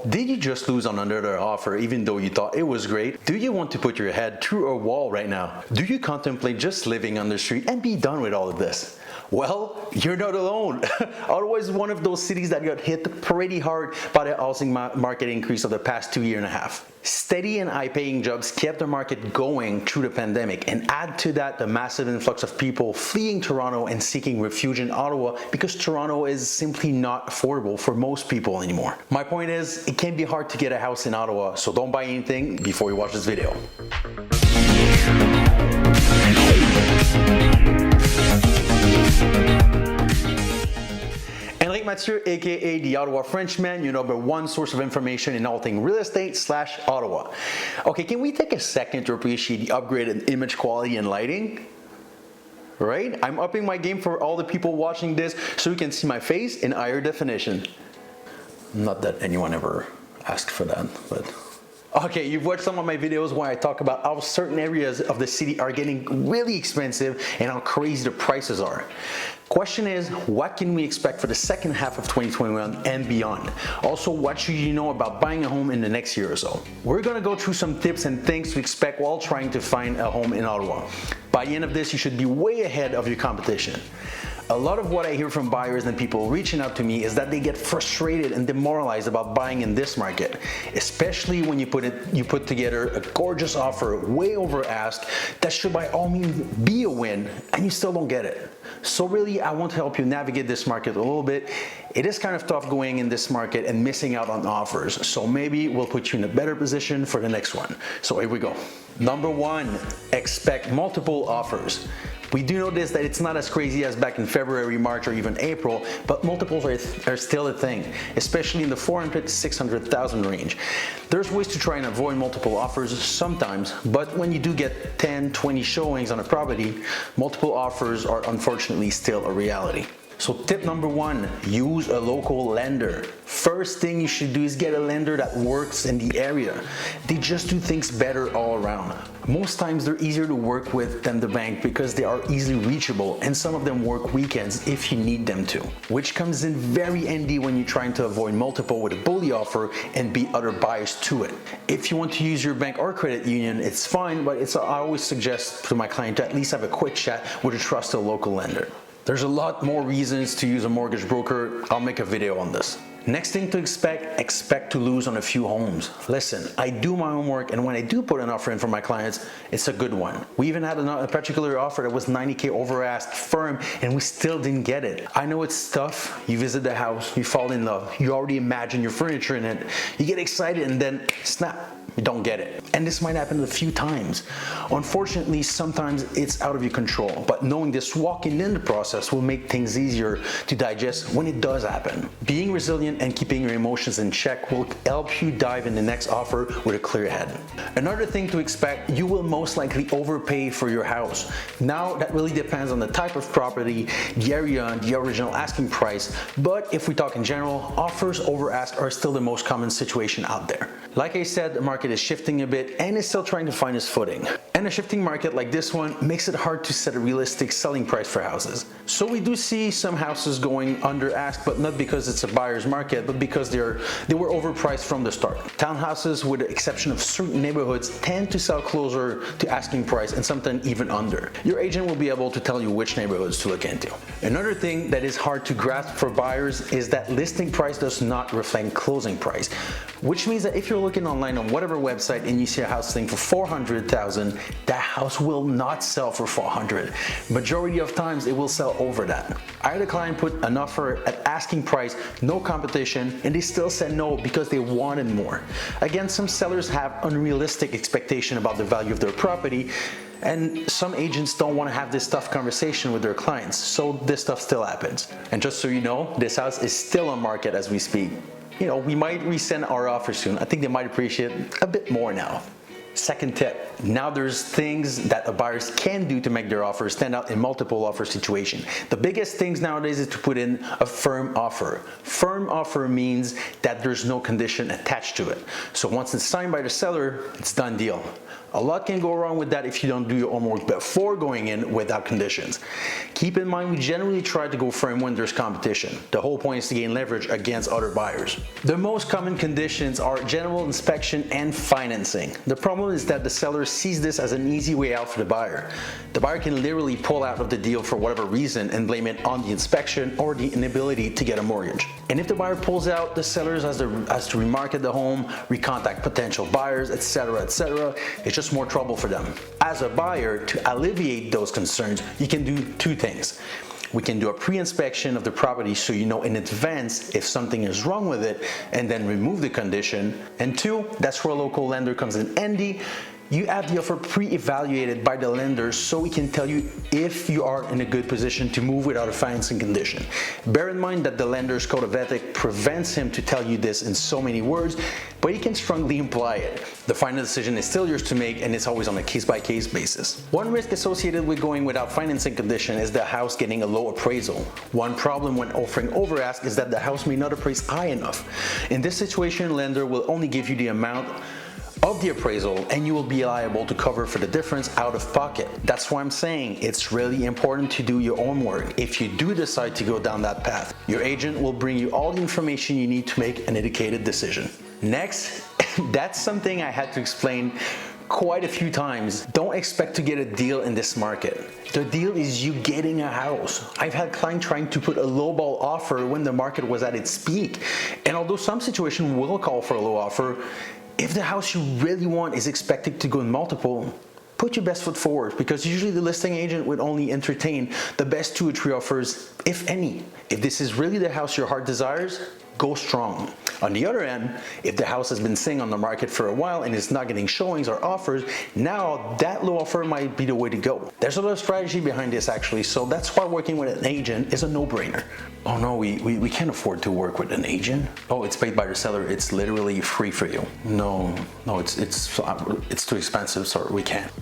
Did you just lose on another offer even though you thought it was great? Do you want to put your head through a wall right now? Do you contemplate just living on the street and be done with all of this? Well, you're not alone. Ottawa is one of those cities that got hit pretty hard by the housing market increase of the past 2.5 years. Steady and high-paying jobs kept the market going through the pandemic, and add to that the massive influx of people fleeing Toronto and seeking refuge in Ottawa because Toronto is simply not affordable for most people anymore. My point is, it can be hard to get a house in Ottawa, so don't buy anything before you watch this video. Henrick Mathieu, aka the Ottawa Frenchman, your #1 source of information in all things real estate / Ottawa. Okay, can we take a second to appreciate the upgraded image quality and lighting? Right? I'm upping my game for all the people watching this so you can see my face in higher definition. Not that anyone ever asked for that, but... Okay, you've watched some of my videos where I talk about how certain areas of the city are getting really expensive and how crazy the prices are. Question is, what can we expect for the second half of 2021 and beyond? Also, what should you know about buying a home in the next year or so? We're gonna go through some tips and things to expect while trying to find a home in Ottawa. By the end of this, you should be way ahead of your competition. A lot of what I hear from buyers and people reaching out to me is that they get frustrated and demoralized about buying in this market, especially when you put together a gorgeous offer way over ask that should by all means be a win, and you still don't get it. So really, I want to help you navigate this market a little bit. It is kind of tough going in this market and missing out on offers, so maybe we'll put you in a better position for the next one. So here we go. Number 1, expect multiple offers. We do notice that it's not as crazy as back in February, March, or even April, but multiples are still a thing, especially in the 400 to 600,000 range. There's ways to try and avoid multiple offers sometimes, but when you do get 10, 20 showings on a property, multiple offers are unfortunately still a reality. So tip number 1, use a local lender. First thing you should do is get a lender that works in the area. They just do things better all around. Most times they're easier to work with than the bank because they are easily reachable, and some of them work weekends if you need them to, which comes in very handy when you're trying to avoid multiple with a bully offer and beat other buyers to it. If you want to use your bank or credit union, it's fine, but I always suggest to my client to at least have a quick chat with a trusted local lender. There's a lot more reasons to use a mortgage broker. I'll make a video on this. Next thing to expect to lose on a few homes. Listen, I do my homework, and when I do put an offer in for my clients, it's a good one. We even had a particular offer that was $90K over ask firm, and we still didn't get it. I know it's tough. You visit the house, you fall in love, you already imagine your furniture in it, you get excited, and then snap, you don't get it. And this might happen a few times. Unfortunately, sometimes it's out of your control, but knowing this walking in the process will make things easier to digest when it does happen. Being resilient and keeping your emotions in check will help you dive in the next offer with a clear head. Another thing to expect, you will most likely overpay for your house. Now, that really depends on the type of property, the area, and the original asking price, but if we talk in general, offers over ask are still the most common situation out there. Like I said, the market is shifting a bit and is still trying to find its footing. And a shifting market like this one makes it hard to set a realistic selling price for houses. So we do see some houses going under ask, but not because it's a buyer's market, but because they were overpriced from the start. Townhouses, with the exception of certain neighborhoods, tend to sell closer to asking price and sometimes even under. Your agent will be able to tell you which neighborhoods to look into. Another thing that is hard to grasp for buyers is that listing price does not reflect closing price, which means that if you're looking online on whatever website and you see a house selling for $400,000, that house will not sell for $400,000. Majority of times it will sell over that. I had a client put an offer at asking price, no competition, and they still said no because they wanted more. Again, some sellers have unrealistic expectation about the value of their property, and some agents don't want to have this tough conversation with their clients, so this stuff still happens. And just so you know, this house is still on market as we speak. You know, we might resend our offer soon. I think they might appreciate it a bit more now. Second tip, now there's things that the buyers can do to make their offer stand out in multiple offer situation. The biggest things nowadays is to put in a firm offer. Firm offer means that there's no condition attached to it. So once it's signed by the seller, it's done deal. A lot can go wrong with that if you don't do your homework before going in without conditions. Keep in mind, we generally try to go firm when there's competition. The whole point is to gain leverage against other buyers. The most common conditions are general inspection and financing. The problem is that the seller sees this as an easy way out for the buyer. The buyer can literally pull out of the deal for whatever reason and blame it on the inspection or the inability to get a mortgage. And if the buyer pulls out, the seller has to remarket the home, recontact potential buyers, etc., etc. It's just more trouble for them. As a buyer, to alleviate those concerns, you can do two things. We can do a pre-inspection of the property so you know in advance if something is wrong with it and then remove the condition. And two, that's where a local lender comes in handy. You have the offer pre-evaluated by the lender so we can tell you if you are in a good position to move without a financing condition. Bear in mind that the lender's code of ethics prevents him to tell you this in so many words, but he can strongly imply it. The final decision is still yours to make, and it's always on a case-by-case basis. One risk associated with going without financing condition is the house getting a low appraisal. One problem when offering overask is that the house may not appraise high enough. In this situation, lender will only give you the amount of the appraisal and you will be liable to cover for the difference out of pocket. That's why I'm saying it's really important to do your own work. If you do decide to go down that path, your agent will bring you all the information you need to make an educated decision. Next, that's something I had to explain quite a few times. Don't expect to get a deal in this market. The deal is you getting a house. I've had clients trying to put a lowball offer when the market was at its peak. And although some situations will call for a low offer, if the house you really want is expected to go in multiple, put your best foot forward, because usually the listing agent would only entertain the best 2 or 3 offers, if any. If this is really the house your heart desires, go strong. On the other end, if the house has been sitting on the market for a while and is not getting showings or offers, now that low offer might be the way to go. There's a lot of strategy behind this actually, so that's why working with an agent is a no-brainer. Oh no, we can't afford to work with an agent. Oh, it's paid by the seller, it's literally free for you. No, it's too expensive, so we can't.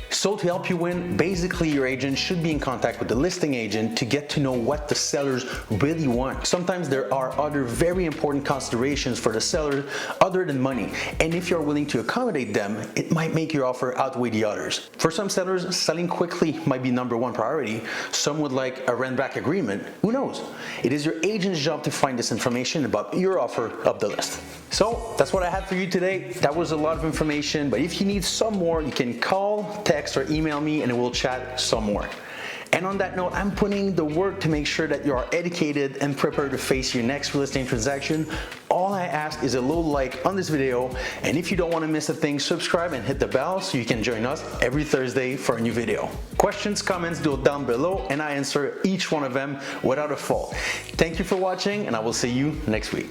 So to help you win, basically your agent should be in contact with the listing agent to get to know what the sellers really want. Sometimes there are other very important considerations for the seller other than money, and if you're willing to accommodate them, it might make your offer outweigh the others. For some sellers, selling quickly might be #1 priority. Some would like a rent-back agreement. Who knows? It is your agent's job to find this information about your offer up the list. So that's what I had for you today. That was a lot of information, but if you need some more, you can call, text, or email me and we'll chat some more. And on that note, I'm putting the work to make sure that you are educated and prepared to face your next real estate transaction. All I ask is a little like on this video, and if you don't want to miss a thing, subscribe and hit the bell so you can join us every Thursday for a new video. Questions, comments, go down below and I answer each one of them without a fault. Thank you for watching, and I will see you next week.